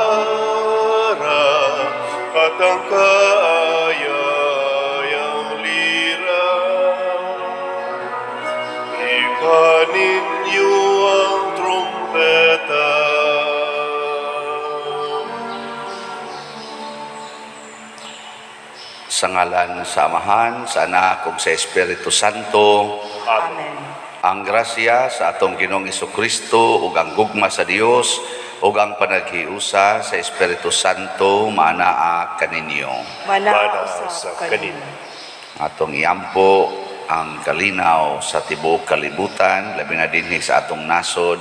harap at ang kaayayang lira. Ipaninyo ang trumpeta. Sa ngalan sa Amahan, sa Anak, ug sa Espiritu Santo. Amen. Ang grasya sa atong Ginoong Jesucristo ug ang gugma sa Dios ug ang panaghiusa sa Espiritu Santo maanaa kaninyo. Mana sa kanino. Atong iampo ang kalinaw sa tibuok kalibutan, labi na dinhi sa atong nasod.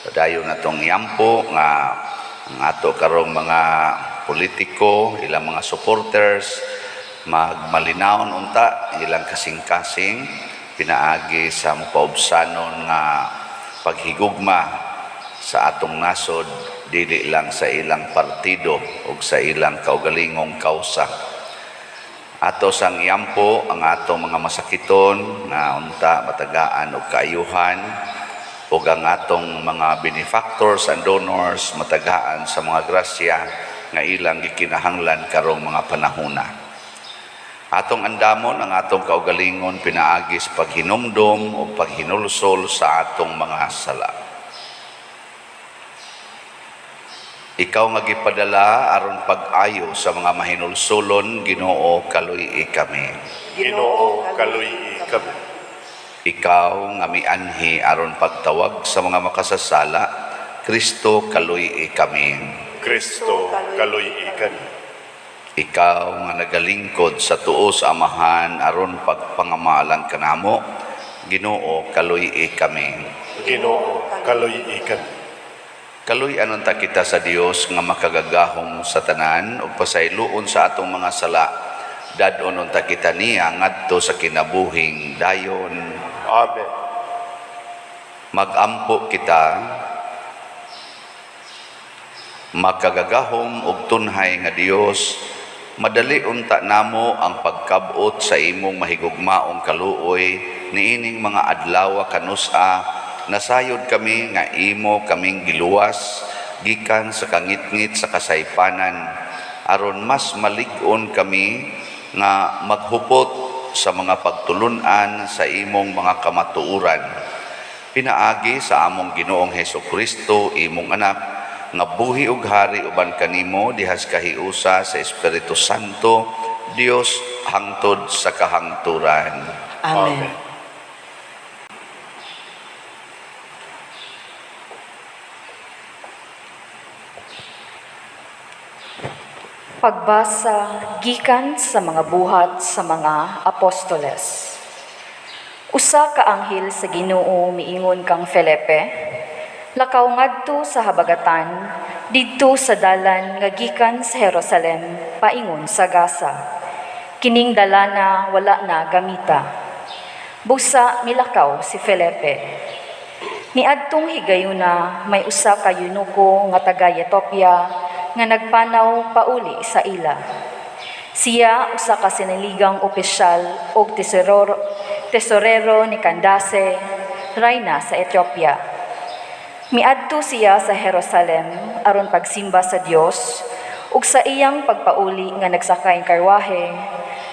Padayon atong iampo nga ang ato karong mga politiko, ilang mga supporters magmalinawon unta ilang kasing-kasing pinaagi sa mapaubsanon nga paghigugma sa atong nasod, dili lang sa ilang partido o sa ilang kaugalingong kausa. Ato sang iampo ang atong mga masakiton nga unta matagaan og kaayuhan ug ang atong mga benefactors and donors matagaan sa mga grasya nga ilang gikinahanglan karong mga panahona. Atong andamon ang atong kaugalingon pinaagi sa paghinumdom o paghinulsol sa atong mga sala. Ikaw nga gipadala aron pag-ayo sa mga mahinulsolon, Ginoo, kaluy kami. Ginoo, kaluy kami. Ikaw nga mianhi aron pagtawag sa mga makasasala, Kristo, kaluy kami. Kristo, kaluy kami. Ikaw nga nagalingkod sa tuo sa Amahan aron pagpangamalan kanamo, Ginoo, kaluy kami. Ginoo, kaluy kami. Kaluy anon ta kita sa Dios nga makagagahom sa tanan ug pasayloon sa atong mga sala. Dadon unta kita niya ngadto sa kinabuhing dayon. Amen. Magampo kita makagagahom ug tunhay nga Dios. Madali unta namo ang pagkabot sa imong mahigugmaong kaluoy niining mga adlaw kanusa. Nasayod kami nga imo kaming giluwas gikan sa kangitngit sa kasaypanan aron mas malig-on kami nga maghupot sa mga pagtulunan sa imong mga kamatuoran. Pinaagi sa among Ginoong Hesukristo, imong anak, nga buhi ug hari uban kanimo dihas kahiusa sa Espiritu Santo, Dios hangtod sa kahangturan. Amen. Pagbasa gikan sa mga buhat sa mga apostoles. Usa ka anghel sa Ginoo miingon kang Felipe, lakaw ngadto sa habagatan didto sa dalan nga gikan sa Jerusalem paingon sa Gaza. Kining dalana wala na gamita. Busa milakaw si Felipe. Niadtong higayuna may usa ka eunuko nga taga Ethiopia nga nagpanaw pauli sa ila. Siya usa ka siniligang opisyal o tesorero ni Candace, rayna sa Ethiopia. Miadto siya sa Jerusalem aron pagsimba sa Dios ug sa iyang pagpauli nga nagsakay karwahe,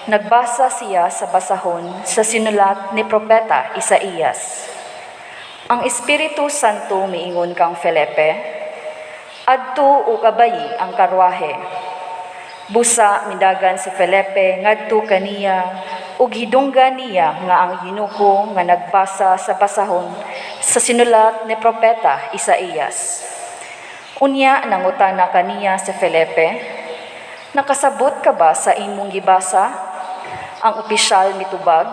nagbasa siya sa basahon sa sinulat ni propeta Isaías. Ang Espiritu Santo miingon kang Felipe, adto ug abayi ang karwahe. Busa mindagan si Felipe ngadto kaniya ug hidunggan niya nga ang eunuko nga nagbasa sa basahon sa sinulat ni propeta Isaías. Unya nangutana kaniya si Felipe, nakasabot ka ba sa imong gibasa? Ang opisyal mitubag,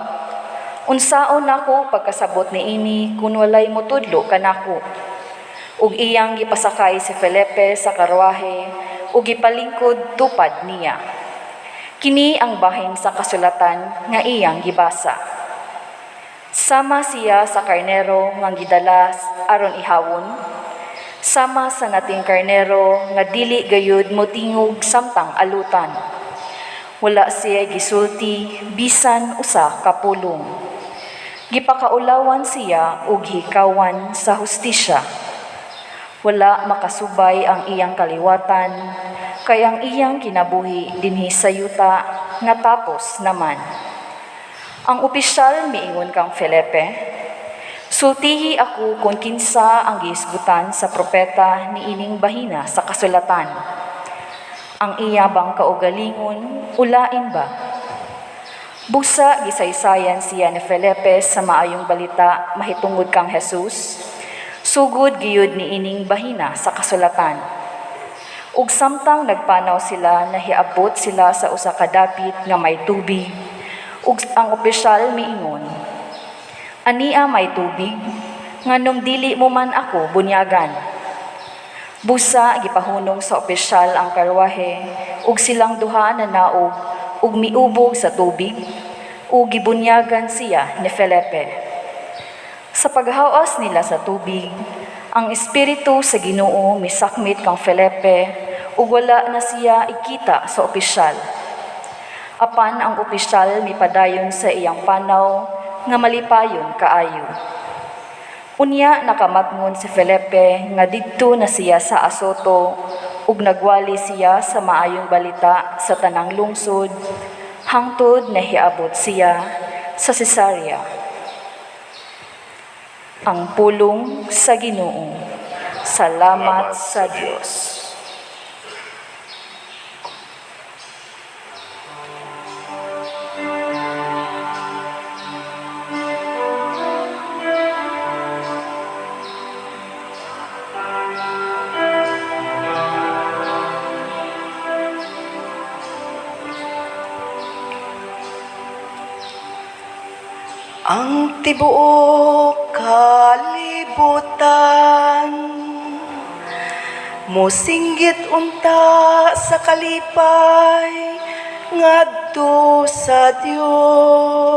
unsaon nako pagkasabot niini kun walay motudlo kanako? Ug iyang gipasakay si Felipe sa karwahe ug gipalingkod tupad niya. Kini ang bahin sa kasulatan nga iyang gibasa. Sama siya sa karnero nga gidala aron ihawon, sama sa nating karnero nga dili gayud motingog samtang alutan. Wala siya gisulti bisan usa ka pulong. Gipakaulawan siya ug hikawan sa hustisya. Wala makasubay ang iyang kaliwatan, kay ang iyang kinabuhi dinhi sa yuta natapos naman. Ang opisyal miingon kang Felipe, sultihi ako kung kinsa ang giisgutan sa propeta ni ining bahina sa kasulatan. Ang iya bang kaugalingon, ulain ba? Busa gisaysayan siya ni Felipe sa maayong balita mahitungod kang Jesus, sugod giyud ni ining bahina sa kasulatan. Ug samtang nagpanaw sila, nahiabot sila sa usa ka dapit nga may tubig, ug ang opisyal miingon, ania may tubig, nganong dili mo man ako bunyagan. Busa gipahunong sa opisyal ang karwahe, ug silang duha nanaog ug miubog sa tubig, ug gibunyagan siya ni Felipe. Sa paghawas nila sa tubig, ang espiritu sa Ginoo misakmit kang Felipe, ug wala na siya ikita sa opisyal. Apan ang opisyal mipadayon sa iyang panaw nga malipayon kaayo. Unya nakamatngon si Felipe nga didto na siya sa Azoto ug nagwali siya sa maayong balita sa tanang lungsod hangtod nahiabot siya sa Cesarea. Ang pulong sa Ginoo. Salamat sa Diyos. Ang tibuok kalibutan mosinggit unta sa kalipay ngadto sa Dios.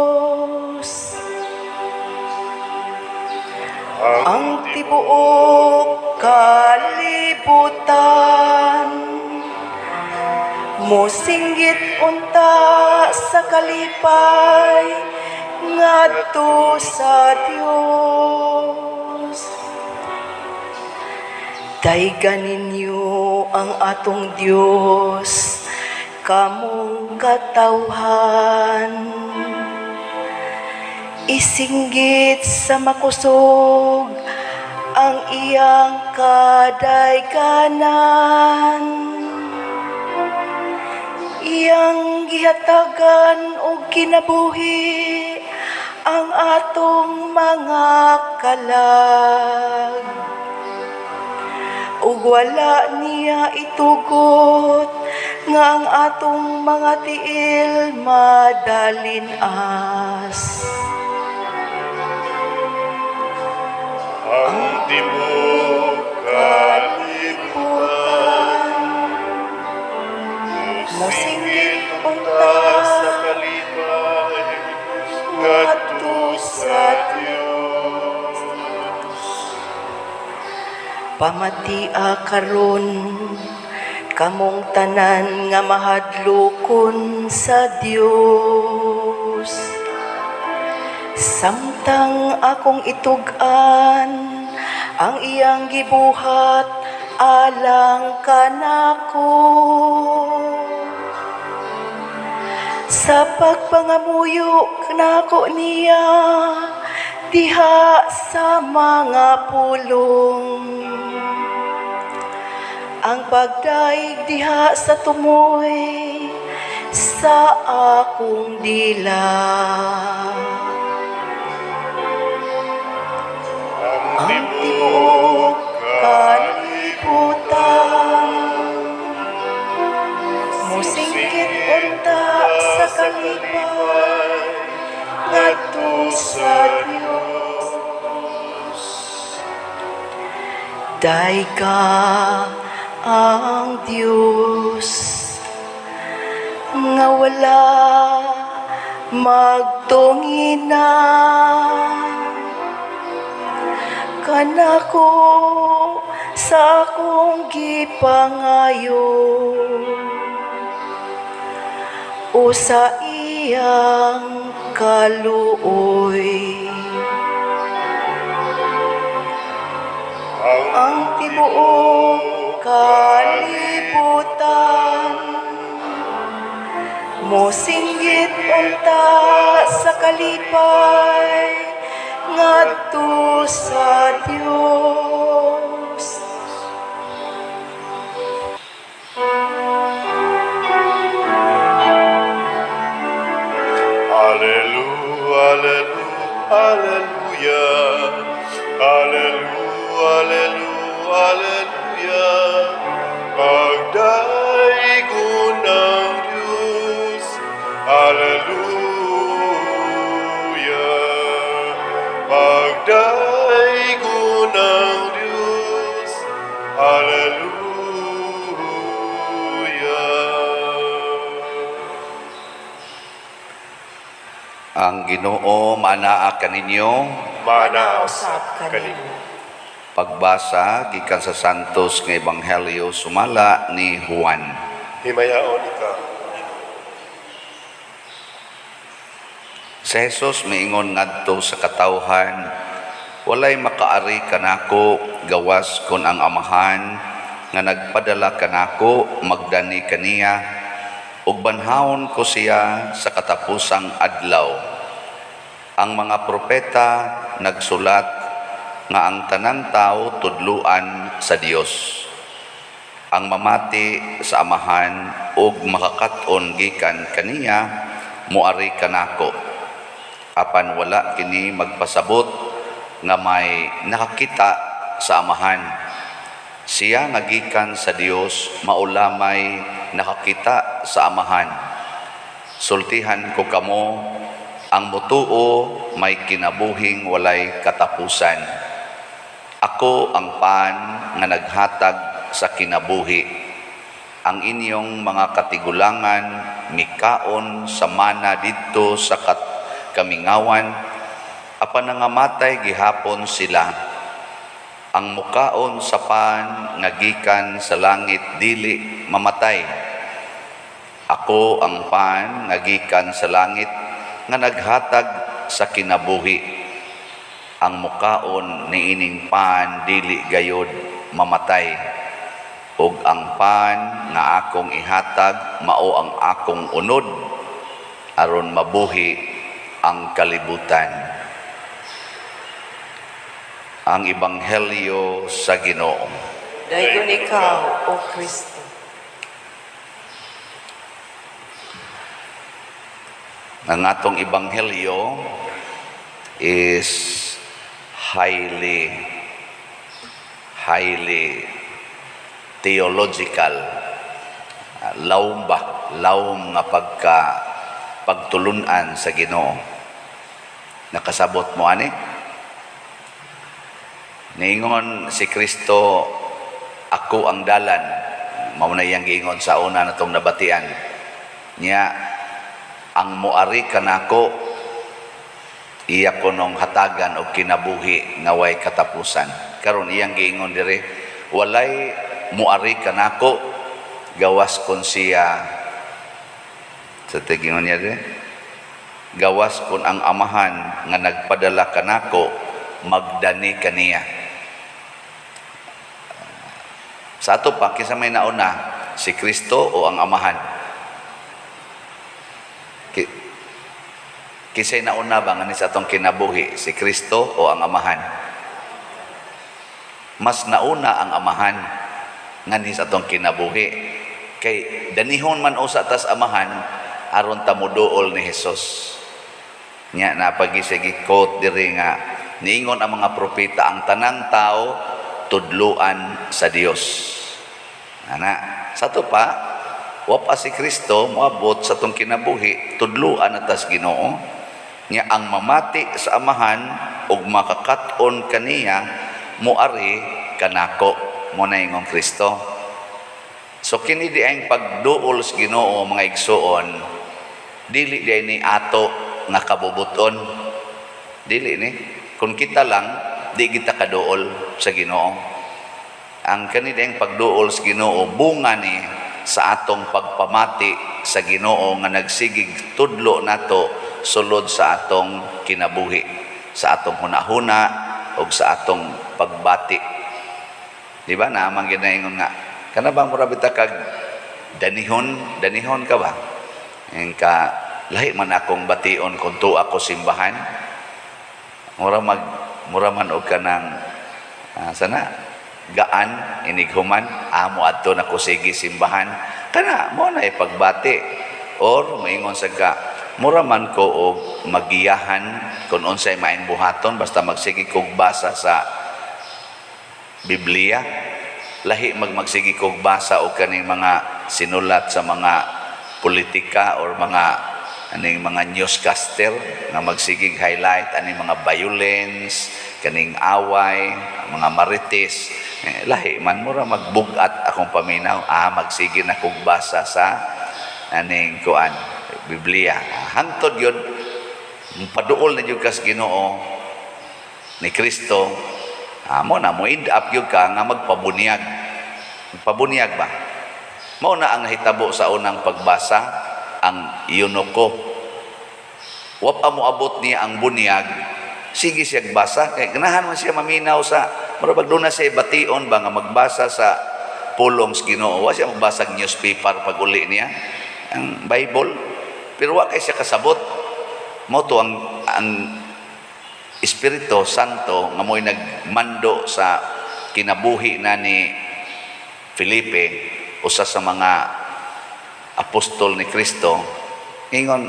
Ang tibuok kalibutan mosinggit unta sa kalipay ngadto sa Dios. Daygan ninyo ang atong Dios, kamong katawhan. Isinggit sa makusog ang iyang kadayganan. Iyang gihatagan og kinabuhi ang atong mga kalag. Ug wala niya itugot nga ang atong mga tiil madalinas. Ang tibuok kalibutan Mosinggit unta sa kalipay ngadto sa Dios. Pamatia karon kamong tanan nga mahadlokon sa Dios. Samtang akong itug-an ang iyang gibuhat alang kanako. Sa pagpangamuyo nako niya diha sa mga pulong. Ang pagdaig diha sa tumoy sa akong dila. Ang tibuok kalibutan mosinggit unta sa kalipay ngadto sa Dios. Dayga ang Dios nga wala magtunginan kanako sa akong gipangayon o sa iyang kaluoy. Ang ang tibuok kalibutan. Mosinggit unta sa kalipay ngadto sa Dios. Hallelujah, hallelujah, hallelujah, hallelujah. Pagdaigon ng Diyos, hallelujah. Pagdaigon ng Diyos, hallelujah. Ang Ginoo manaa kaninyo. Manausap kanimo. Pagbasa gikan sa Santos nga Ebanghelyo sumala ni Juan. Himayaon ikaw. Si Jesus miingon ngadto sa katawhan, walay makaari kanako gawas kon ang amahan nga nagpadala kanako magdani kaniya ug banhawon ko siya sa katapusang adlaw. Ang mga propeta nagsulat nga ang tanang tao tudluan sa Dios. Ang mamati sa amahan ug makakat-on gikan kaniya muari kanako. Apan wala kini magpasabot nga may nakakita sa amahan. Siya nga gikan sa Dios maulamay nakakita sa amahan. Sultihan ko kamo, ang mutuo may kinabuhing walay katapusan. Ako ang paan nga naghatag sa kinabuhi. Ang inyong mga katigulangan mikaon sa mana didto sa kamingawan, apan nangamatay gihapon sila. Ang mukaon sa paan nga gikan sa langit dili mamatay. Ako ang paan nga gikan sa langit nga naghatag sa kinabuhi. Ang mukaon niining paan dili gayod mamatay. Ug ang paan nga akong ihatag mao ang akong unod aron mabuhi ang kalibutan. Ang Ebanghelyo sa Ginoo. Dayon ikaw, O Kristo. Ang atong Ebanghelyo is highly theological. Lawom nga pagtulunan sa Ginoo. Nakasabot mo ani? Niingon si Kristo, ako ang dalan. Mao na iyang giingon sa una natong nabatian. Nya ang muari kanako iya ko nung hatagan o kinabuhi nga way katapusan. Karon iyang giingon dire, walay muari kanako gawas kon siya sa tigingon niya dire, gawas kon ang amahan nga nagpadala kanako magdani kaniya. Sa ato pa kisa may nauna, si Kristo o ang amahan? Kisay nauna ba nga ni sa atong kinabuhi, si Kristo o ang amahan? Mas nauna ang amahan nga ni sa atong kinabuhi. Kay danihon man o sa atas amahan aron ta moduol ni Hesus. Nya napagisig quote diri nga niingon ang mga propeta ang tanang tao tudluan sa Dios. Ana, sa to pa wa pa si Kristo moabot sa atong kinabuhi tudluan atas Ginoo. Nya ang mamati sa amahan ug makakat-on kaniya muari kanako mo na ingong Kristo. So kini di ang pagduol sa Ginoo mga igsoon, dili di ni ato nga kabubuton. Dili ni kun kita lang di kita kaduol sa Ginoo. Ang kani di ang pagduol sa Ginoo bunga ni sa atong pagpamati sa Ginoo nga nagsigig tudlo nato sulod sa atong kinabuhi, sa atong hunahuna o sa atong pagbati. Di ba? Naamang ginaingon nga. Kana bang mura bita kag danihon ka ba? Ang ka, lahi man akong bation kung to ako simbahan. Mura man og kanang sana gaan inighuman amo adto na ko sige simbahan kana mo na ipagbati or maingon sa ka mura man ko og magiyahan kung unsay maayong buhaton basta magsige kog basa sa Biblia lahi magsige kog basa og kaning mga sinulat sa mga politika or mga aning mga newscaster nga magsigig highlight aning mga violence kaning away mga marites lahi man mura magbugat akong paminaw magsige na kog basa sa aning kuan Biblia hangtod yun paduol na jud kas Ginoo ni Kristo mo na mo end up yun ka nga magpabunyag ba mao na ang nahitabo sa unang pagbasa ang Eunuko wa pa mo abot niya ang bunyag sige siya basa kay ganahan man siya maminaw sa murag doon na siya bation ba nga magbasa sa pulong sa Ginoo wa siya magbasa ng newspaper pag uli niya ang Bible pero wa kay siya kasabot mo to ang Espiritu Santo nga mo'y nagmando sa kinabuhi na ni Felipe usa sa mga apostol ni Kristo ingon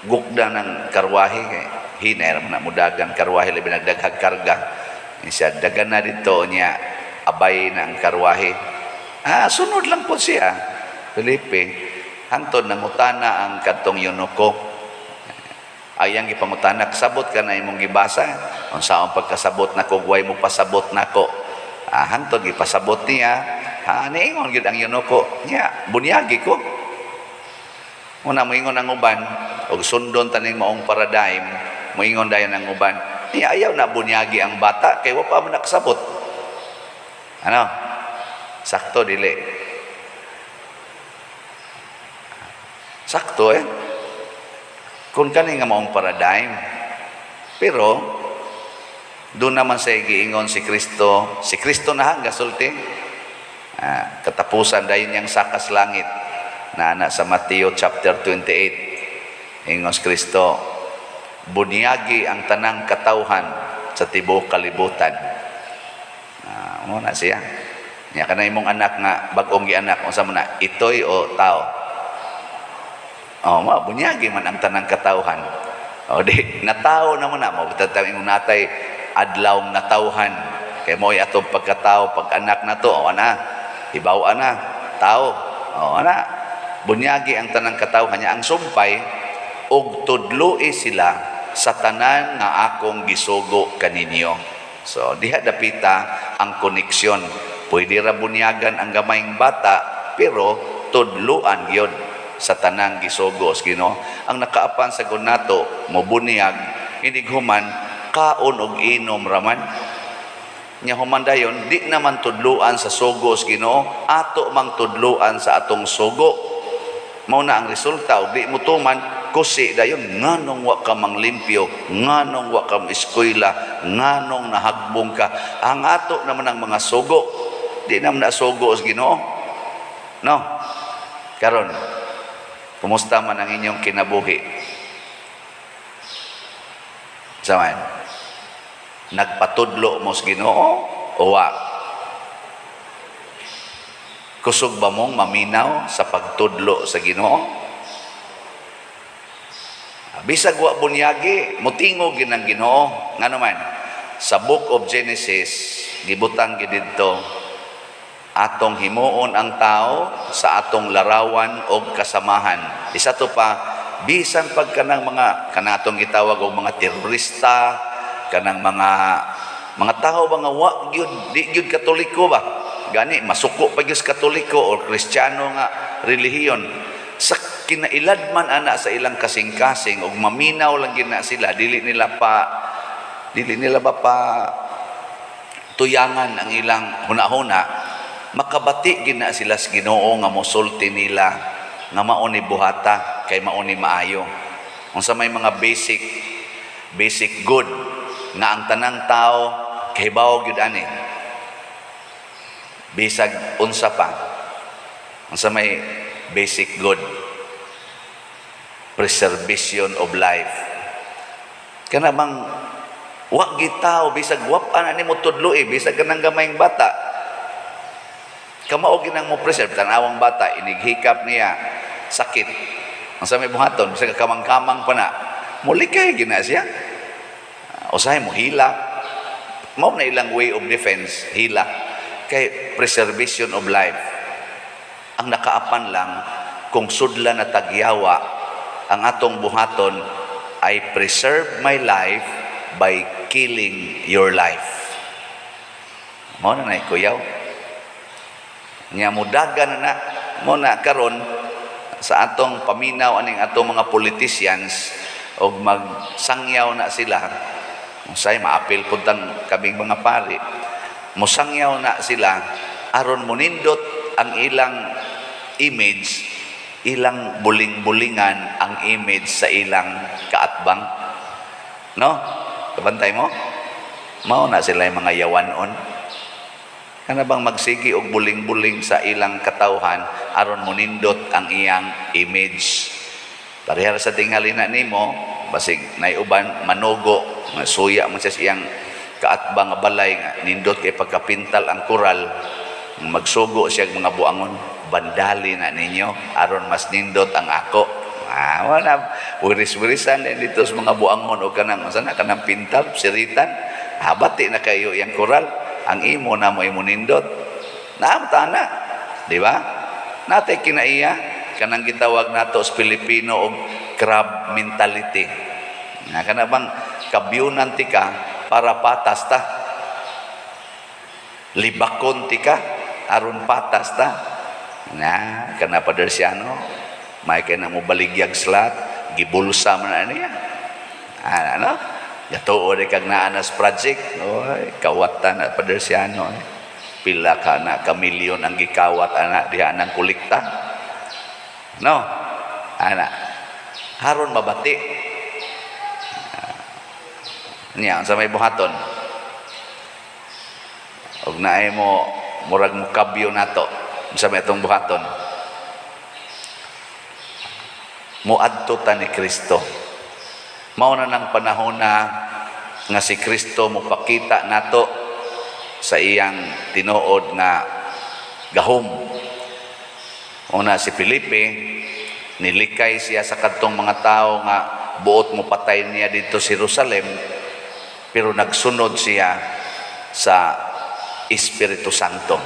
gugda ng karwahe kay hiner na mudagan karwahe labi nagdaghag karga siya dagan na dito niya abay na ang karwahe sunod lang po siya Felipe hangtod nangutana ang kadtong Eunuko ayang gipangutana kasabot ka na imong gibasa unsaon pagkasabot nako way mo pasabot nako hangtod gipasabot niya niingon gyud ang Eunuko niya bunyagi ko una moingon ang uban og sundon taning maong paradigm moingon dayon ang uban niya ayaw na bunyagi ang bata kay wa pa man nakasabot ano sakto dili sakto kung kani nga maong paradigm pero doon naman sa giingon si Kristo na hangga sulti katapusan dayon yang sakas langit na ana sa Mateo chapter 28 ingon si Kristo bunyagi ang tanang katawhan sa tibuok kalibutan mo na siya niya kana imong anak nga bag-ong gianak unsa man na itoy o tao bunyagi man ang tanang katawhan di natawo na mo na mo bitaw imong natay adlaw natawhan kay mo'y atong pagkatao pag anak na to ana ibaw ana tao ana bunyagi ang tanang katawhan niya ang sumpay og tudloi sila sa tanan nga akong gisugo kaninyo so diha dapita ang koneksyon pwede ra bunyagan ang gamayng bata pero tudluan gyud sa tanang gisugo Ginoo ang nakaapan sa nato mo bunyag inighuman kaon og inom raman nya humandayon di naman tudluan sa sugo Ginoo ato mang tudluan sa atong sugo mao na ang resulta og di mo tuman kusi dayon nganong wa ka manglimpyo nganong wa ka eskwela nganong nahagbong ka ang ato naman ang mga sugo di naman na sugo Ginoo no karon kumusta man ang inyong kinabuhi saman nagpatudlo mo sa Ginoo o wa kusog ba mong maminaw sa pagtudlo sa Ginoo bisag wa bunyagi mutingog gid ang Ginoo ngano man sa book of Genesis gibutang gid didto atong himuon ang tao sa atong larawan og kasamahan isa to pa bisan pag kanang mga kanatong gitawag og mga terorista kanang mga tao mga wa gyud di gyud katoliko ba gani masuko pa gyud katoliko o Kristiyano nga relihiyon sa kinailadman ana sa ilang kasing-kasing og maminaw lang gina sila dili nila ba pa tuyangan ang ilang hunahuna makabati gina sila sa Ginoo nga mosulti nila nga mao ni buhata kay mao ni maayo unsa may mga basic good nga ang tanang tao kay bawo gyud ani bisag unsa pa, unsa may basic good, preservation of life. Kana bang wa gitaw bisag wap-an ani mo tudlo bisag kanang gamayng bata. Kamao ginang mo preserve tanawang bata inighikap niya sakit. Unsa may buhaton bisag kamang-kamang pa na. Mulikay gina siya. Usahay mo hila. Mao na ilang way of defense, hila. Kay preservation of life. Ang nakaapan lang kung sudla na tagyawa ang atong buhaton I preserve my life by killing your life. Mao na kuyaw. Nya mudagan na mo na karon sa atong paminaw aning atong mga politicians og magsangyaw na sila. Unsay maapil pud tang kaming mga pari. Musangyaw na sila aron monindot ang ilang image, ilang buling-bulingan ang image sa ilang kaatbang. No? Kabantay mo? Mao na sila yung mga yawanon. Kana bang magsigi og buling-buling sa ilang katawhan aron monindot ang iyang image. Parehar sa tingali na nimo, basig naiuban manugo, nga suya man sa iyang kaatbang nga balay nga nindot kay pagkapintal ang koral, magsugo siya mga buangon, bandali na ninyo aron mas nindot ang ako. Wala wiris-wirisan dito sa mga buangon o kanang sana kanang pintal, siritan. Habati na kayo yang koral. Ang imo na mo nindot. Naamtana, di ba? Natay kinaiya kanang gitawag nato sa Pilipino og crab mentality. Nga kana bang kabyunan ti ka para patas ta. Libakon ti ka aron patas ta. Na kana padersiano, may kay na mo baligyag slat, gibulsa man niya. Ano? Yatuo de kag naanas project. Oy, kawatan na padersiano. Pila ka na kamilyon ang gikawat ana diha nang kolekta. No? Ana. Haron mabati. Niya sa may buhaton. Og naay mo murag mo kabyo nato sa may atong buhaton. Muadto ta ni Kristo. Mao na ng panahon na nga si Kristo mopakita nato sa iyang tinuod nga gahom. Una si Felipe, nilikay siya sa kadtong mga tao nga buot mo patay niya dito sa Jerusalem, pero nagsunod siya sa Espiritu Santo.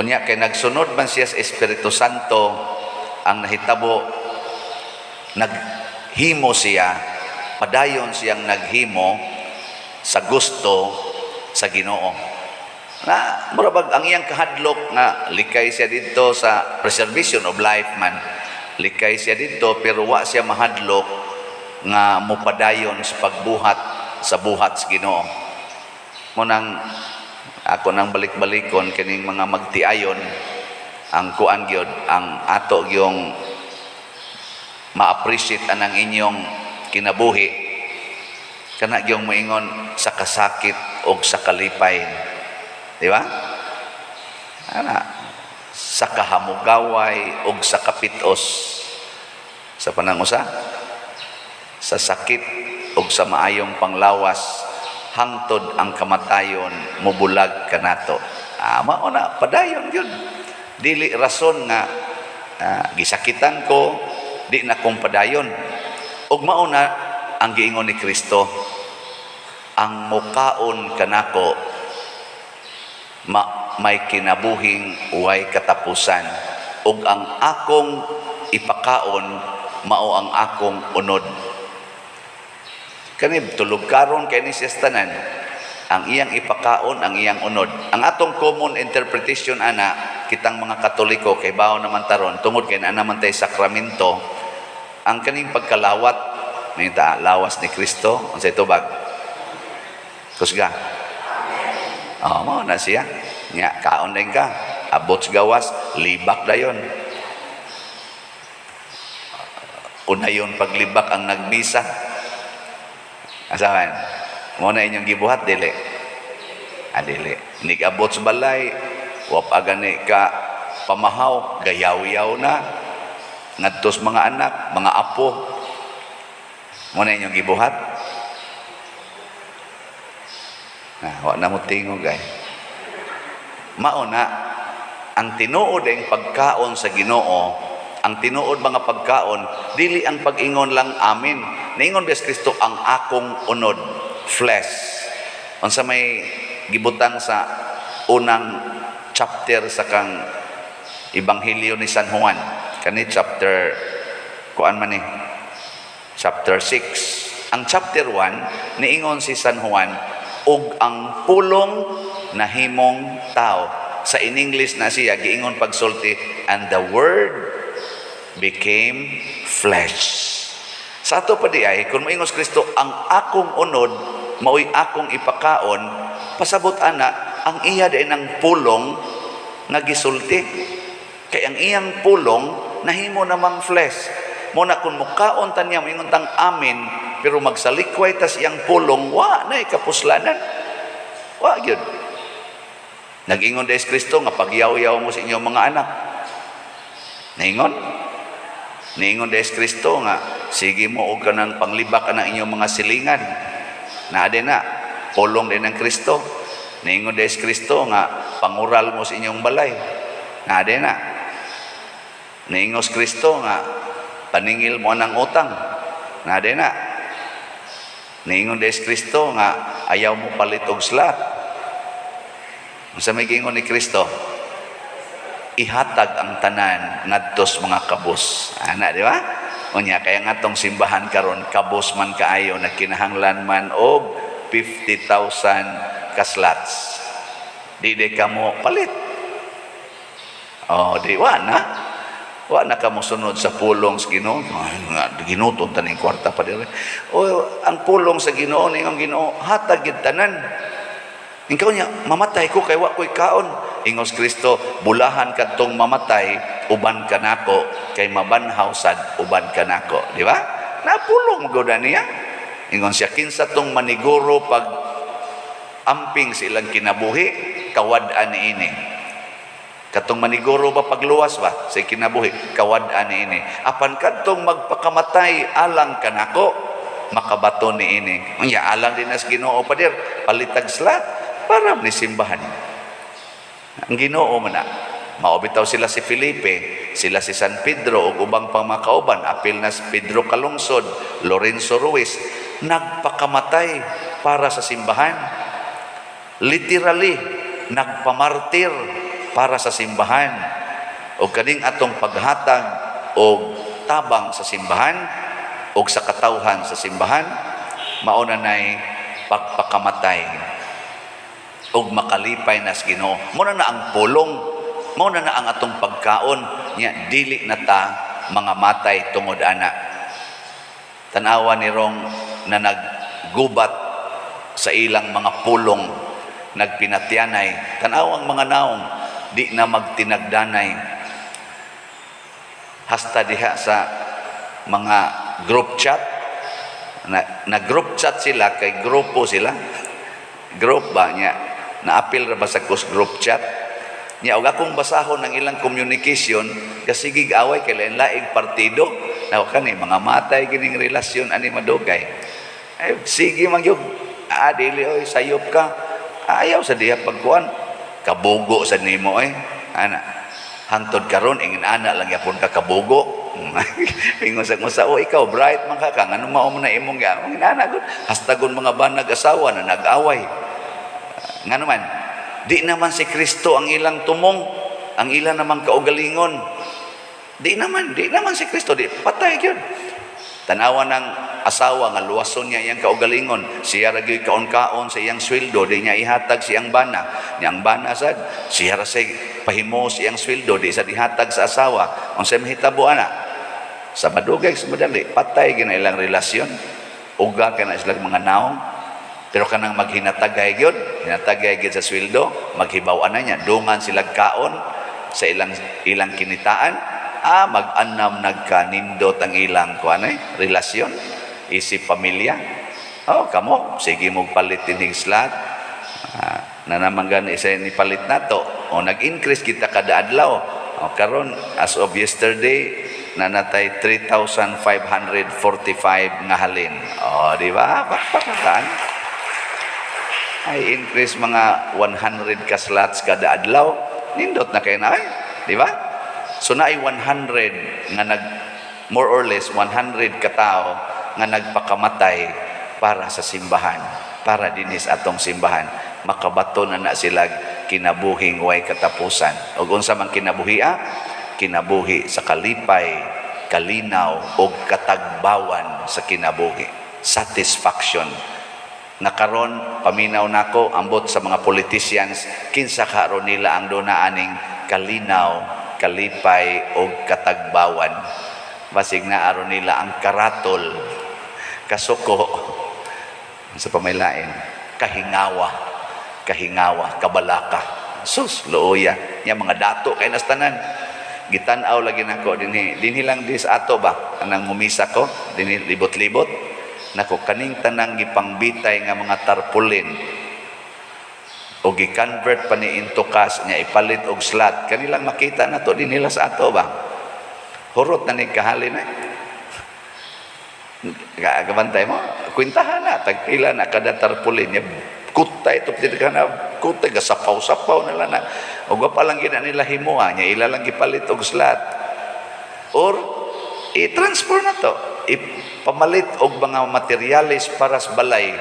Unya kay nagsunod man siya sa Espiritu Santo, ang nahitabo naghimo siya, padayon siyang naghimo sa gusto sa Ginoo. Na murabag ang iyang kahadlok nga likay siya dito sa preservation of life man. Likay siya dito pero wa siya mahadlok nga mopadayon sa pagbuhat sa buhat sa Ginoo. Munang ako nang balik-balikon kining mga magtiayon ang kuan gyud ang ato gyung ma-appreciate anang inyong kinabuhi kana gyung moingon sa kasakit o sa kalipay, di ba? Ana sa kahamugaway o sa kapitos sa panangusa sa sakit o sa maayong panglawas hangtod ang kamatayon mubulag kanato. Mao na padayon gyud. Dili rason nga gisakitan ko di na kong padayon. Ug mao na ang giingon ni Kristo, ang mukaon kanako may kinabuhing way katapusan ug ang akong ipakaon mao ang akong unod. Kani tulog karon kay ni tanan ang iyang ipakaon ang iyang unod. Ang atong common interpretation ana kitang mga Katoliko kay bawo naman taron tungod kay ana man tay sakramento ang kaning pagkalawat nita lawas ni Kristo unsay tubag kusga. Mao na siya nya kaon din ka abot gawas libak dayon unayon paglibak ang nagmisa. Asaman, mo na inyong gibuhat dili. Dili. Nigabot sa balay, wap agani ka pamahaw, gayaw-yaw na. Ngadtos mga anak, mga apo. Mo na inyong gibuhat. Wa na mo tingog ay. Mauna, ang tinuod ang pagkaon sa Ginoo, ang tinuod mga pagkaon, dili ang pag-ingon lang amin. Naingon Bes Kristo ang akong unod, flesh. Unsa may gibutang sa unang chapter sa kang Ebanghelyo ni San Juan, kani chapter chapter 6. Ang chapter 1 niingon si San Juan ug ang pulong nahimong tao. Sa in English na siya giingon pagsulti, and the word became flesh. Sa ato pa di ay, kung moingos Kristo, ang akong unod, maoy akong ipakaon, pasabot ana, ang iya din ng pulong nga gisulti. Kaya ang iyang pulong, nahimo namang flesh. Muna kung mukaon tanya, moingon tang amin, pero magsalikway tas iyang pulong, wa na ikapuslanan. Wa yun. Nag-ingon des Kristo nga pagyaw-yaw mo sa inyong mga anak. Naingon? Naingon des Kristo nga sige mo og kanang panglibak ng inyong mga silingan. Na ade na pulong din ng Kristo. Naingon des Kristo nga pangural mo sa inyong balay. Na ade na. Naingos Kristo nga paningil mo ng utang. Na ade na. Naingon des Kristo nga ayaw mo palit og slat. Sa may gingon ni Kristo, ihatag ang tanan ngadtos mga kabus. Ana, di ba? Unya kaya nga tong simbahan karon kabus man kaayo na kinahanglan man og 50,000 kaslats. Di ka mo palit. Di wa na. Wa na ka mo sunod sa pulong sa Ginoo. Ginuton taning kwarta pa dire. Ang pulong sa Ginoo ning Ginoo hatag gid tanan. Ikaw niya, mamatay ko kay wa ko'y kaon. Ingos Kristo, bulahan kadtong mamatay, uban ka nako, kay mabanhaw sad, uban ka nako. Di ba? Napulong goda niya. Ingon siya, kinsa tong maniguro pag amping silang kinabuhi, kawad-an ini. Katong maniguro ba pagluwas ba sa kinabuhi, kawad-an ini. Apan kadtong magpakamatay, alang ka nako, makabato ni ini. Unya, alang din as Ginoo pa dir, palitag slat. Para ni simbahan. Ang Ginoo man na. Maobitaw sila si Felipe, sila si San Pedro, o ubang pang mga kauban, apil na si Pedro Calungsod, Lorenzo Ruiz, nagpakamatay para sa simbahan. Literally, nagpamartir para sa simbahan. O kaning atong paghatag o tabang sa simbahan, o sa katawhan sa simbahan, mauna na'y pagpakamatay og makalipay nas Ginoo. Muna na ang pulong, muna na ang atong pagkaon nya, dili na ta mga matay tungod ana. Tanawa ni Rong na naggubat sa ilang mga pulong, nagpinatyanay. Tanawang mga naong di na magtinagdanay. Hasta diha sa mga group chat, na group chat sila, kay grupo sila. Group ba niya? Naapil ra ba sa group chat niya, og akong basahon ng ilang communication kasi gig-away kay lain-laing partido na kani mga matay kining relasyon ani madugay. Sige man gyud, dili oy sayop ka, ayaw sa diha pagkuan, kabugo sa nimo ana hangtod karon ingin ana lang yapon ka kabugo. Ingon sa ikaw bright man ka ngano mao man na imong ga ana gud hastagon mga banag asawa na nag-away. Nga naman, di naman si Kristo ang ilang tumong, ang ilang namang kaugalingon. Di naman si Kristo, di patay yun. Tanawa ng asawa nga luwason niya iyang kaugalingon, siya ragyo'y kaon-kaon sa iyang sweldo, di niya ihatag siyang bana. Niyang bana sad, siya rasay pahimo siyang sweldo, di sa ihatag sa asawa. Kung siya mahitabo ana, sa madugay, sa madali, patay gina ilang relasyon, uga ka na silang mga naong. Pero kanang maghinatagay gyud, hinatagay gyud sa sweldo, maghibaw-an na niya, dungan sila kaon sa ilang kinitaan, mag-anam nagkanindot ang ilang relasyon, isip pamilya. Kamo, sige mo palit tinig slot. Na naman gani isa ni palit nato. Nag-increase kita kada adlaw. Karon as of yesterday, nanatay 3,545 nga halin. Di ba? Pakpakaan. Ay increase mga 100 ka slots kada adlaw. Nindot na kayo na di ba? So na ay 100 nga more or less 100 ka tao nga nagpakamatay para sa simbahan, para dinis atong simbahan. Makabato na sila kinabuhing way katapusan. O unsa man kinabuhi sa kalipay, kalinaw o katagbawan sa kinabuhi. Satisfaction. Nakaron paminaw nako ambot sa mga politicians kinsa karon nila ang donaaning kalinaw, kalipay o katagbawan. Basig na aron nila ang karatol, kasuko sa pamailain, kahingawa, kabalaka. Sus, looya. Yang mga dato kay nastanan. Gitanaw lagi nako dinhi lang dis ato ba anang mumisa ko dinhi libot-libot nako kaning tanang gipangbitay nga mga tarpulin o gi-convert pa ni into cash nya ipalit og slot kanilang makita nato dinhi la sa ato ba hurot na ni kahalin gabantay mo kwintahan na tagpila na kada tarpulin nya kutay ito dito ka na kutay gasapaw-sapaw nila na o pa lang gina nila himuha nya ila lang gipalit og slot or i-transfer na to ipamalit og mga materialis para sa balay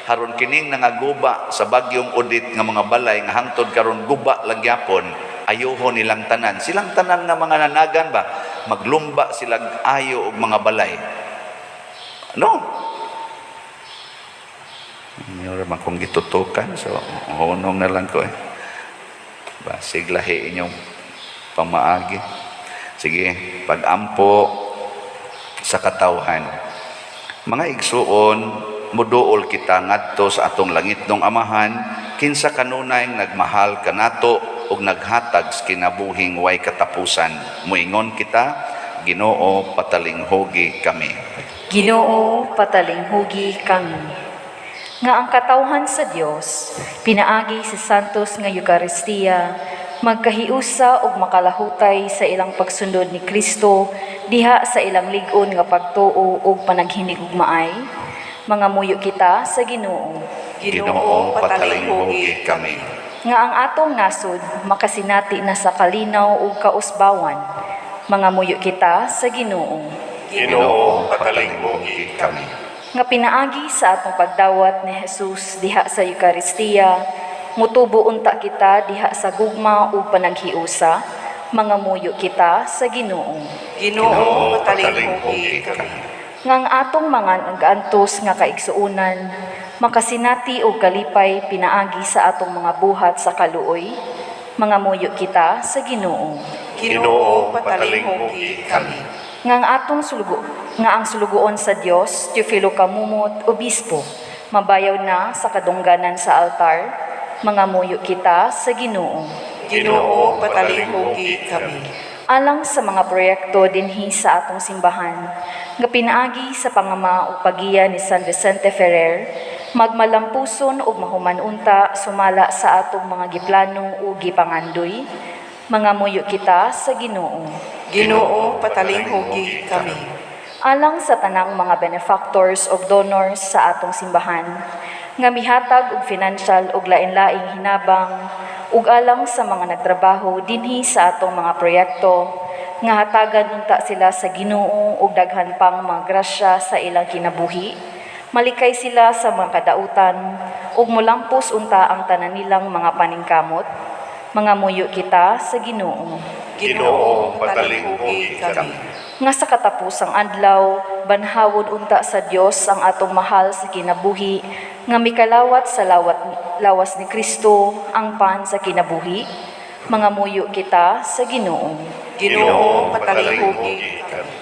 haron kining nangaguba sa bagyong udit nga mga balay nga hangtod karon guba lang gyapon ayuho nilang tanan silang tanan nga mga nanagan ba maglumba silang ayo og mga balay Mayroon man kong gitutukan. So, hunong na lang ko Basig lahi inyong pamaagi. Sige, pag-ampo sa katawhan. Mga igsuon, muduol kita ngadto sa atong langitnong amahan, kinsa kanunay nagmahal kanato ug naghatag sa kinabuhing way katapusan. Muingon kita, Ginoo, patalinghugi kami. Ginoo, patalinghugi kami. Nga ang katawhan sa Dios pinaagi sa santos nga Eucharistia magkahiusa ug makalahutay sa ilang pagsundod ni Kristo diha sa ilang lig-on nga pagtuo ug panaghinigugmaay mangamuyo kita sa Ginoo. Ginoo, patalinghugi kami. Nga ang atong nasod makasinati na sa kalinaw ug kausbawan mangamuyo kita sa Ginoo. Ginoo, patalinghugi kami. Nga pinaagi sa atong pagdawat ni Jesus diha sa Eucharistia, mutubo unta kita diha sa gugma o panaghiusa, mangamuyo kita sa Ginoo. Ginoo, patalinghugi kami. Nga ang atong mga nag-antos nga kaigsuunan, makasinati o kalipay pinaagi sa atong mga buhat sa kaluoy, mangamuyo kita sa Ginoo. Ginoo, patalinghugi kami. Nga ang sulugoon sa Dios, Teofilo Kamumot, Obispo, mabayaw na sa kadungganan sa altar, mangamuyo kita sa Ginoo. Ginoo, patalinghugi kami. Alang sa mga proyekto dinhi sa atong simbahan, nga pinaagi sa pangama o pagiya ni San Vicente Ferrer, magmalampuson o mahumanunta sumala sa atong mga giplano o gipangandoy, mangamuyo kita sa Ginoo. Ginoo, patalinghugi kami. Alang sa tanang mga benefactors o donors sa atong simbahan, nga mihatag og financial og lain-laing hinabang, ug alang sa mga nagtrabaho dinhi sa atong mga proyekto, nga hatagan unta sila sa Ginoo ug daghan pang mga grasya sa ilang kinabuhi, malikay sila sa mga kadautan, ug mulampos unta ang tanan nilang mga paningkamot, mangamuyo kita sa Ginoo. Ginoo, patalinghugi kami. Nga sa katapusang adlaw, banhawon unta sa Dios ang atong mahal sa kinabuhi, nga mikalawat sa lawas ni Kristo ang pan sa kinabuhi, mangamuyo kita sa Ginoo. Ginoo, patalinghugi kami.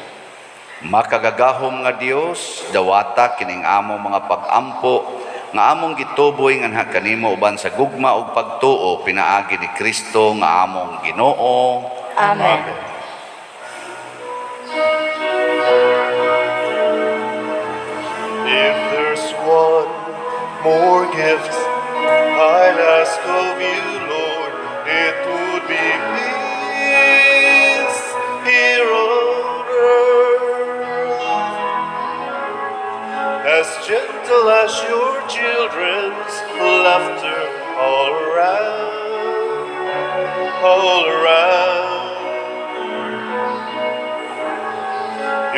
Makagagahom nga Dios, dawata kining among mga pag-ampo nga among gituboy nga kanimo uban sa gugma ug pagtuo pinaagi ni Kristo nga among Ginoo. Amen. more gifts. I'd ask of you, Lord, it would be peace here on earth, as gentle as your children's laughter all around, all around.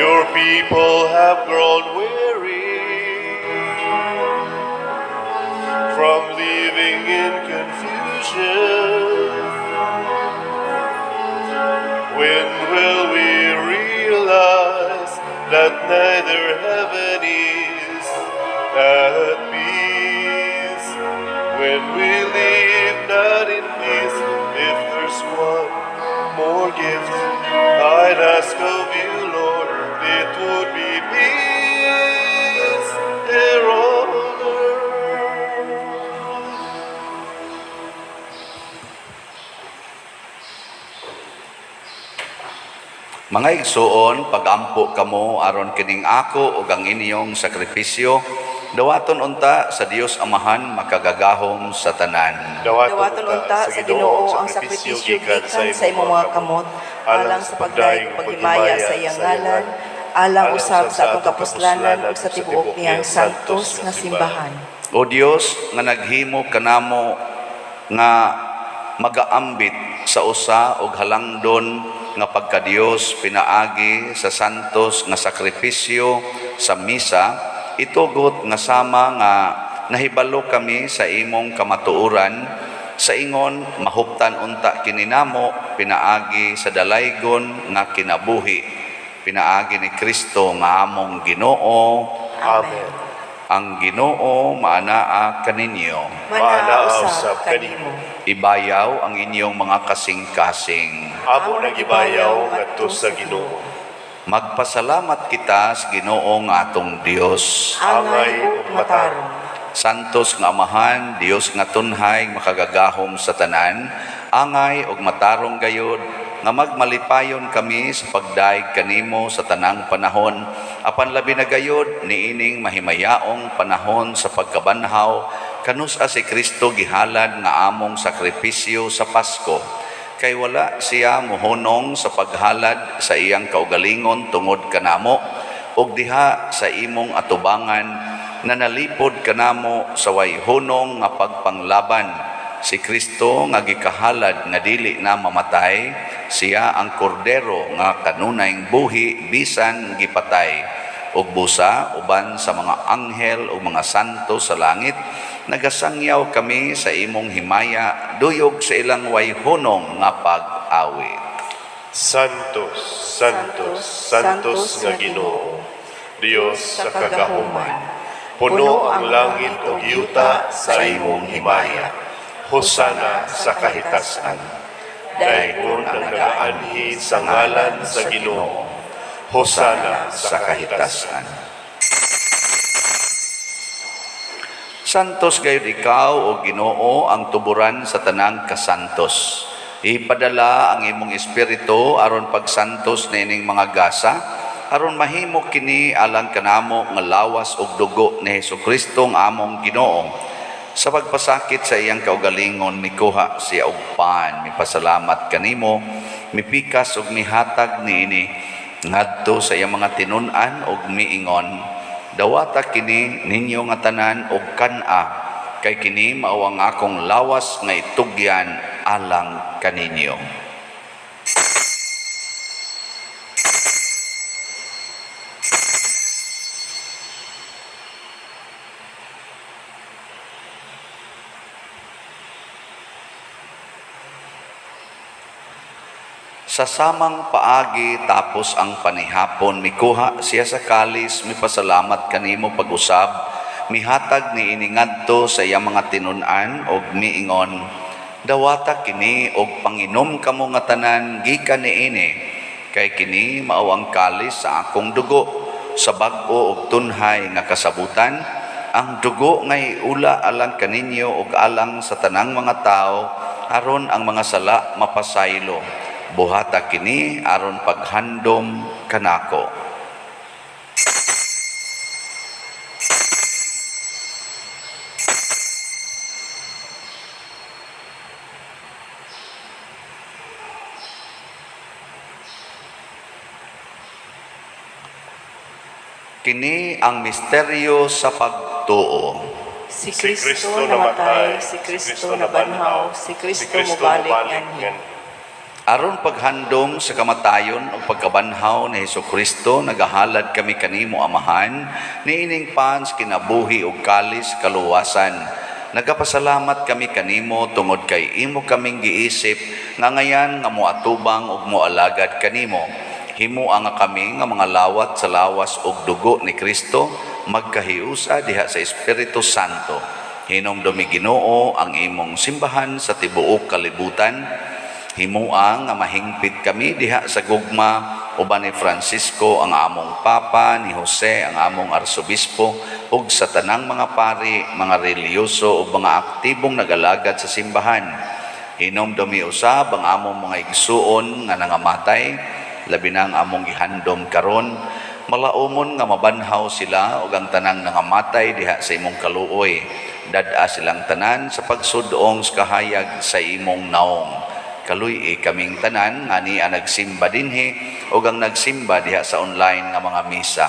Your people have grown weary from living in confusion. When will we realize that neither heaven is at peace? When we live not in peace, if there's one more gift I'd ask of you, Lord, it would be peace here on earth. Mga igsuon, pagampo kamo aron kining ako ug ang inyong sakripisyo, dawaton unta sa Dios Amahan makagagahom sa tanan. Dawaton unta sa Ginoo ang sakripisyo gikan sa imong mga kamot, alang sa pagdayeg paghimaya sa iyang ngalan, alang usab sa atong kapuslanan ug sa tibuok niyang santos nga simbahan. O Dios nga naghimo kanamo nga magaambit sa usa og halangdon nga pagka-Dios pinaagi sa santos nga sakripisyo sa misa, itugot nga sama nga nahibalo kami sa imong kamatuoran, sa ingon mahuptan unta kininamo pinaagi sa dalaygon nga kinabuhi, pinaagi ni Kristo nga among Ginoo. Amen. Ang Ginoo maanaa kaninyo. Manausab kanimo. Ibayaw ang inyong mga kasing-kasing. Amo nagibayaw ngadto sa Ginoo. Magpasalamat kita sa Ginoo nga atong Dios. Angay ug matarong. Santos nga Amahan, Dios nga tunhay makagagahom sa tanan, angay ug matarong gayud nga magmalipayon kami sa pagdaig kanimo sa tanang panahon, apan labi na gayud niining mahimayaong panahon sa pagkabanhaw kanus-a si Kristo gihalad nga among sakripisyo sa Pasko. Kay wala siya mohunong sa paghalad sa iyang kaugalingon tungod kanamo, ug diha sa imong atubangan na nalipod kanamo sa way hunong nga pagpanglaban. Si Kristo nga gikahalad nga dili na mamatay, siya ang kordero nga kanunayng buhi bisan gipatay. Ug busa uban sa mga anghel o mga santo sa langit, nagasangyaw kami sa imong himaya duyog sa ilang way hunong nga pag-awit. Santos, Santos, Santos nga Ginoo, Dios sa kagahuman. Puno ang langit ug yuta sa imong himaya. Hosana sa kahitasan. Daygon ang nagaanhi sa ngalan sa Ginoo. Hosana sa kahitasan. Santos gayud ikaw o Ginoo ang tuburan sa tanang kasantos. Ipadala ang imong espiritu aron pagsantos nining mga gasa, aron mahimo kini alang kanamo nga lawas ug dugo ni Hesukristo nga among Ginoo. Sa pagpasakit sa iyang kaugalingon, mikuha siya og pan, mipasalamat kanimo, mipikas ug mihatag niini ngadto sa iyang mga tinun-an ug miingon, dawata kini ninyo nga tanan og kan-a, kay kini mao ang akong lawas nga itugyan alang kaninyo. Sa samang paagi tapos ang panihapon, mikuha siya sa kalis, mipasalamat kanimo pag-usab, mihatag ni iningadto sa iyang mga tinun-an og miingon, dawata kini og panginom kamo nga tanan gikan niini, kay kini mao ang kalis sa akong dugo, sa bag-o og tunhay nga kasabutan, ang dugo ngay ula alang kaninyo og alang sa tanang mga tao, aron ang mga sala mapasaylo. Buhata kini aron paghandom kanako. Kini ang misteryo sa pagtuo. Si Kristo namatay, si Kristo nabanhaw, si Kristo mubalik nganhi. Aron paghandom sa kamatayon o pagkabanhaw ni Hesukristo, nagahalad kami kanimo amahan, niining pans kinabuhi ug kalis kaluwasan. Nagapasalamat kami kanimo tungod kay imo kaming giisip nga ngayan nga moatubang ug moalagad kanimo. Himua nga kami nga mga lawat sa lawas ug dugo ni Kristo magkahiusa diha sa Espiritu Santo. Hinumdumi Ginoo ang imong simbahan sa tibuok kalibutan. Himua nga mahingpit kami diha sa gugma uban ni Francisco ang among Papa, ni Jose ang among Arsobispo ug sa tanang mga pari, mga reliyoso ug mga aktibong nagalagad sa simbahan. Hinumdumi usab ang among mga igsuon nga nangamatay, labi na ang among gihandom karon. Malaumon nga mabanhaw sila ug ang tanang nangamatay diha sa imong kaluoy. Dad-a silang tanan sa pagsudong sa kahayag sa imong naong. Kaluy kaming tanan nga ni nagsimba dinhi ug ang nagsimba diha sa online nga mga misa.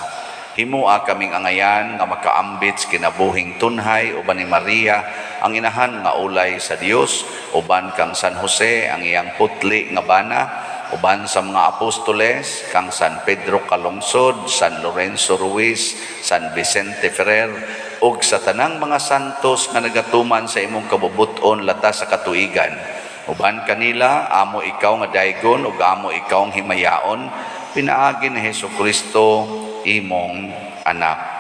Himua kaming angayan nga makaambit sa kinabuhing tunhay uban ni Maria ang inahan nga ulay sa Dios, uban kang San Jose ang iyang putli nga bana, uban sa mga apostoles kang San Pedro Calungsod, San Lorenzo Ruiz, San Vicente Ferrer ug sa tanang mga santos nga nagatuman sa imong kabubuton latas sa katuigan. Uban kanila, amo ikaw nga daygon ug amo ikaw ang himayaon, pinaagi ni Hesukristo imong anak.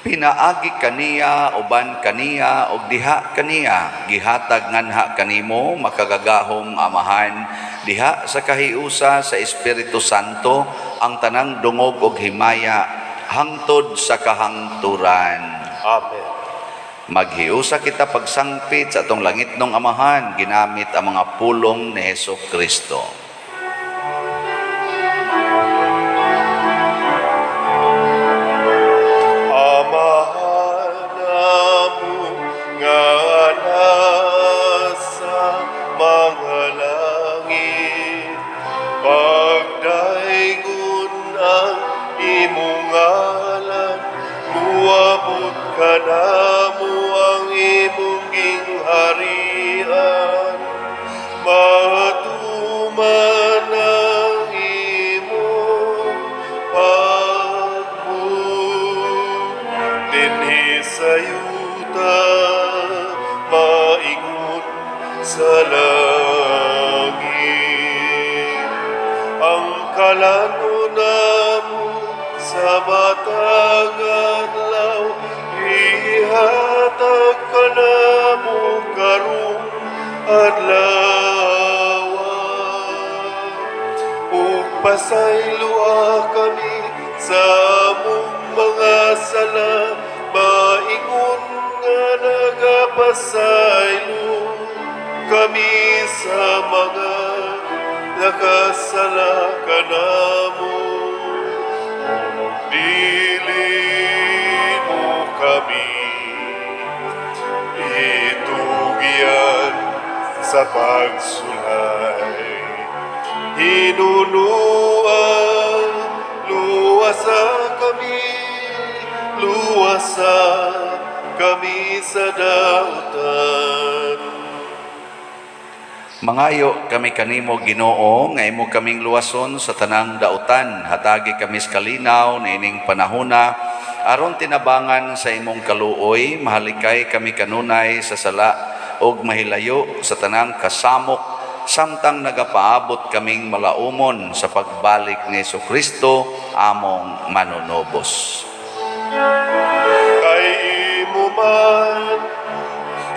Pinaagi kaniya, uban kaniya, ug diha kaniya, gihatag nganha kanimo, makagagahom amahan, diha sa kahiusa sa Espiritu Santo, ang tanang dungog ug himaya, hangtod sa kahangturan. Amen. Maghiusa kita pagsangpit sa atong langitnong amahan, ginamit ang mga pulong ni Hesukristo. Amahan namu nga nasa mga langit, pagdaingon ang imong ngalan, muabot ka namo ang imong gingharian, matuman ang imong pagbuot. Dinhi sa yuta, maingon sa langit, ang kalano namo sa matag adlaw, ihatag ka namo karong adlaw. Ug pasaylua kami sa among mga sala, maingon nga nagapasaylo kami sa mga nakasala kanamo. Dili mo kami itugyan sa pagsulay, hinunuan luwasa kami sa dautan. Mangayo kami kanimo Ginoo nga imo kaming luwason sa tanang dautan, hatagi kami sa kalinaw niining panahona aron tinabangan sa imong kaluoy, mahalikay kami kanunay sa sala ug mahilayo sa tanang kasamok, samtang nagapaabot kaming malaumon sa pagbalik ni Hesukristo among manunobos. Kay imo man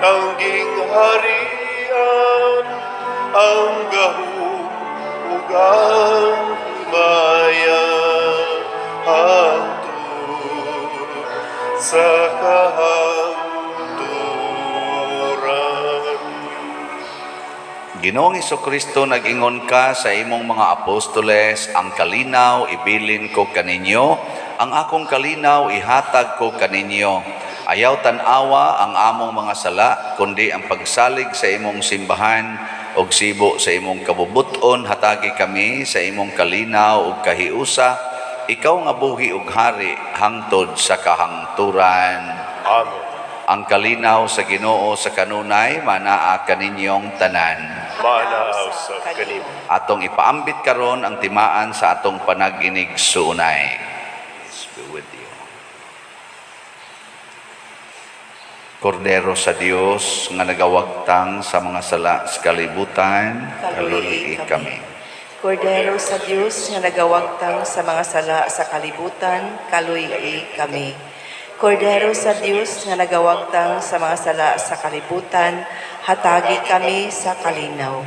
ang gingharian, ang gahom ug ang maya, hangtod sa kahangturan. Ginoong Hesukristo, nag-ingon ka sa imong mga apostoles, ang kalinaw ibilin ko kaninyo, ang akong kalinaw ihatag ko kaninyo. Ayaw tan-awa ang among mga sala, kundi ang pagsalig sa imong simbahan og sibo sa imong kabubuton, hatagi kami sa imong kalinaw ug kahiusa, ikaw nga buhi ug hari hangtod sa kahangturan. Amen. Ang kalinaw sa Ginoo sa kanunay manaa kaninyong tanan. Manaaw sa kanimo. Atong ipaambit karon ang timaan sa atong panag-inig suunay. Peace be with you. Kordero sa Dios nga nagawagtang sa mga sala sa kalibutan, kalulii kami. Kordero sa Dios nga nagawagtang sa mga sala sa kalibutan, kaluy-i kami. Kordero sa Dios nga nagawagtang sa mga sala sa kalibutan, hatagi kami sa kalinaw.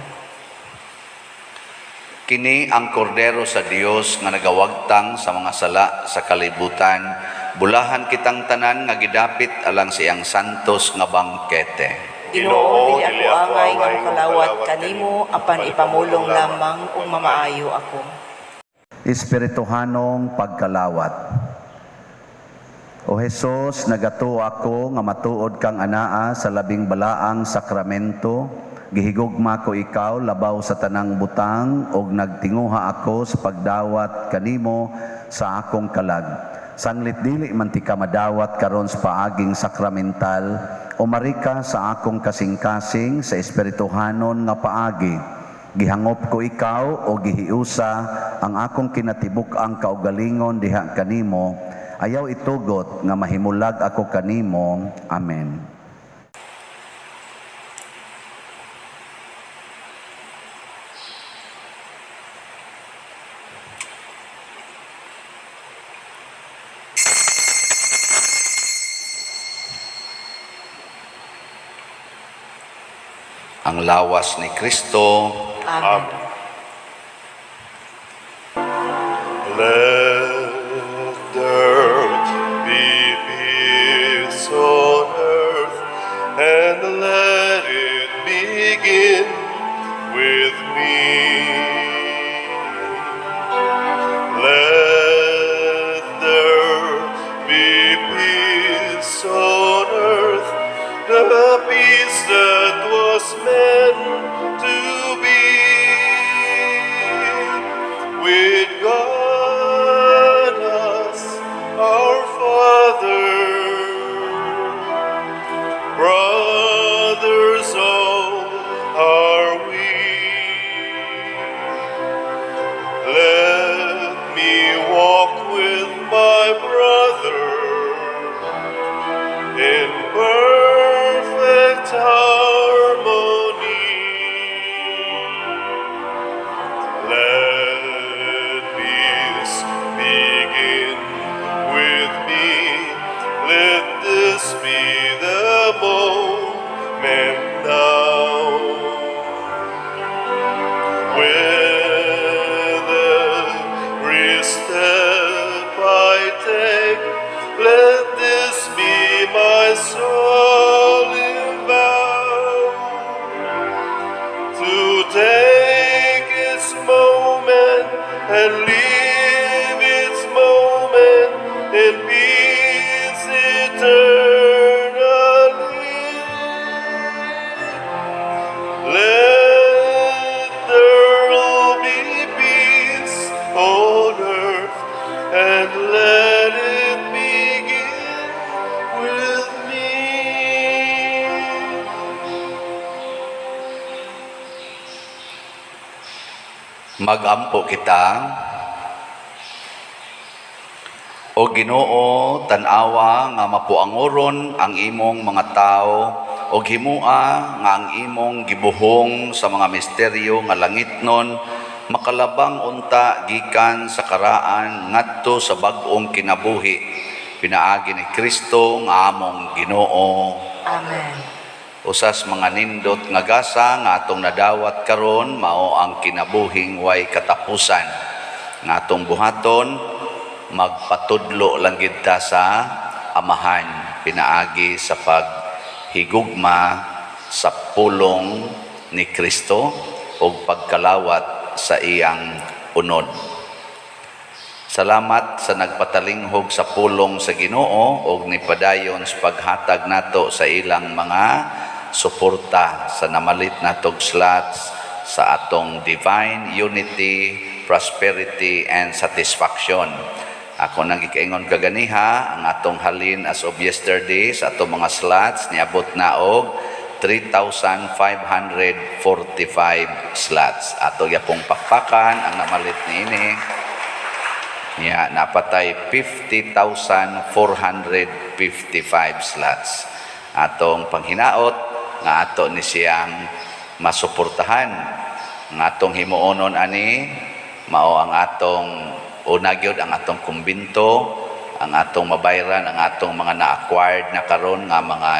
Kini ang kordero sa Dios nga nagawagtang sa mga sala sa kalibutan, bulahan kitang tanan nga gidapit alang siyang santos nga bangkete. Ginoo, dili ako angay nga makalawat kanimo, apan ipamulong lamang kung mamaayo ako. Espirituhanong pagkalawat. O Jesus, nagato ako nga matuod kang anaa sa labing balaang sakramento, gihigugma ko ikaw labaw sa tanang butang, og nagtinguha ako sa pagdawat kanimo sa akong kalag. Sanglit dili man ti ka madawat karon sa paaging sakramental, o marika sa akong kasing-kasing sa espirituhanon nga paagi. Gihangop ko ikaw o gihiusa ang akong kinatibuk ang kaugalingon diha kanimo, ayaw itugot nga mahimulag ako kanimo. Amen. Ang lawas ni Kristo. Amen. Let the earth be peace on earth, and let it begin with me. Let there be peace on earth, the peace that was meant to be with God as our Father. Brothers all are we. Let me walk with my brother in perfect harmony. Let peace begin with me. Let this be the moment now. With every step I take, let this be my solemn vow to take its moment and leave its moment in peace eternally. Let there be peace on earth, and let it begin with me. Magampo kita. O Ginoo, tan-awa nga mapuangoron ang imong mga tao, o himua nga ang imong gibuhong sa mga misteryo nga langitnon, makalabang unta gikan sa karaan ngadto sa bag-ong kinabuhi, pinaagi ni Kristo nga among Ginoo. Amen. Usas mga nindot nga gasa nga atong nadawat karon mao ang kinabuhing way katapusan. Nga atong buhaton magpatudlo lang gid ta sa Amahan pinaagi sa paghigugma sa pulong ni Kristo ug pagkalawat sa iyang unod. Salamat sa nagpatalinghog sa pulong sa Ginoo ug nipadayon sa paghatag nato sa ilang mga suporta sa namalit natog slots sa atong divine unity, prosperity, and satisfaction. Ako nang gikaingon kaganiha, ang atong halin as of yesterday sa atong mga slots, niabot na og 3,545 slots. Ato yapong pakpakan, ang namalit niini, niya napatay 50,455 slots. Atong panghinaot, nga ato ni siyang masuportahan. Nga atong himuonon ani, mao ang atong unagyod ang atong kumbinto, ang atong mabayran, ang atong mga na-acquired na karon nga mga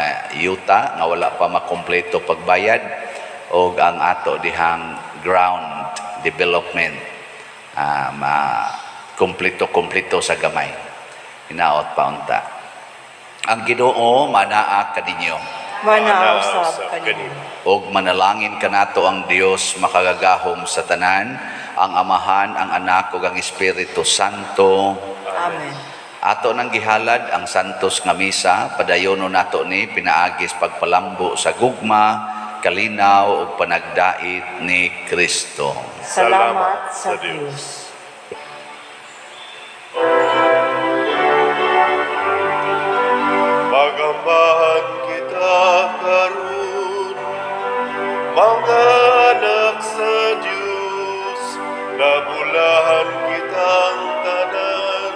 yuta nga wala pa makompleto pagbayad, o ang ato dihang ground development kompleto sa gamay. Hinaot pa unta. Ang Ginoo manaa kadinyo. Manausap kanimo. Og manalangin kanato ang Dios makagagahom sa tanan, ang Amahan, ang Anak ug ang Espiritu Santo. Amen. Ato nang gihalad ang santos nga misa, padayono nato ni pinaagis pagpalambo sa gugma, kalinaw ug panagdait ni Kristo. Salamat sa Diyos. Pagambahan kita karon, mga anak sa Diyos, nabulahan kitang tanan,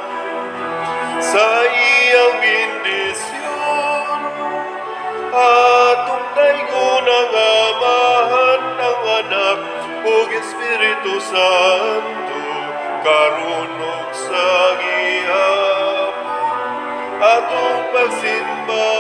sa iyang bendisyon, atong daygon ang Amahan, ang Anak, ug Espiritu Santo, karon ug sa gihapon, atong pagsimba